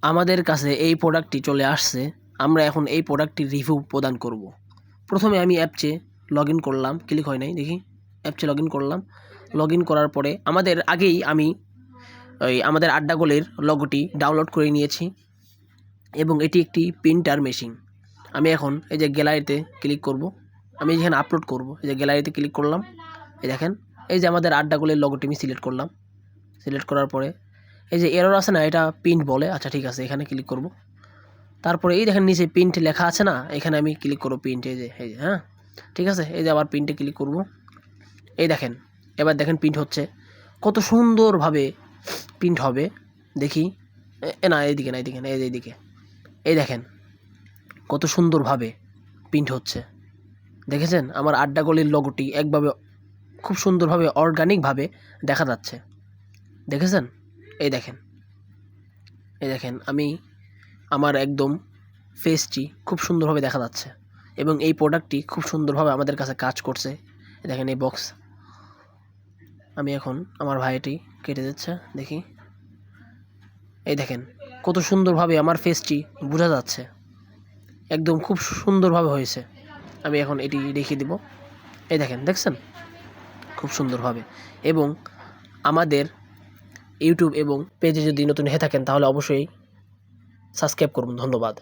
আমাদের কাছে এই প্রোডাক্টটি চলে আসছে। আমরা এখন এই প্রোডাক্টটির রিভিউ প্রদান করব। প্রথমে আমি অ্যাপচে লগ ইন করলাম, ক্লিক হয় নাই দেখি। অ্যাপচে লগ ইন করলাম, লগ ইন করার পরে আমাদের আগেই আমি আমাদের আড্ডাগোলের লগোটি ডাউনলোড করে নিয়েছি এবং এটি একটি প্রিন্টার মেশিন। আমি এখন এই যে গ্যালারিতে ক্লিক করব, আমি যেখানে আপলোড করব এই যে গ্যালারিতে ক্লিক করলাম। এই দেখেন এই যে আমাদের আড্ডাগোলের লগোটি আমি সিলেক্ট করলাম। সিলেক্ট করার পরে এই যে এরর আছে না, এটা প্রিন্ট বলে। আচ্ছা ঠিক আছে, এখানে ক্লিক করব। তারপরে এই দেখেন নিচে প্রিন্ট লেখা আছে না, এখানে আমি ক্লিক করব প্রিন্ট। এই যে হ্যাঁ ঠিক আছে, এই যে আবার প্রিন্টে ক্লিক করব। এই দেখেন এবার দেখেন প্রিন্ট হচ্ছে, কত সুন্দরভাবে প্রিন্ট হবে দেখি। না এইদিকে না, এইদিকে না, এইদিকে। এই দেখেন কত সুন্দরভাবে প্রিন্ট হচ্ছে, দেখেছেন? আমার আড্ডাগোলের লোগোটি একভাবে খুব সুন্দরভাবে অর্গানিকভাবে দেখা যাচ্ছে, দেখেছেন? এই দেখেন, এই দেখেন আমি আমার একদম ফেসটি খুব সুন্দরভাবে দেখা যাচ্ছে এবং এই প্রোডাক্টটি খুব সুন্দরভাবে আমাদের কাছে কাজ করছে। দেখেন এই বক্স, আমি এখন আমার ভাইটি কেটে দিচ্ছে দেখি। এই দেখেন কত সুন্দরভাবে আমার ফেসটি বোঝা যাচ্ছে, একদম খুব সুন্দরভাবে হয়েছে। আমি এখন এটি দেখিয়ে দিব। এই দেখেন, দেখছেন খুব সুন্দরভাবে। এবং আমাদের ইউটিউব এবং পেজে যদি নতুন হয়ে থাকেন তাহলে অবশ্যই সাবস্ক্রাইব করুন। ধন্যবাদ।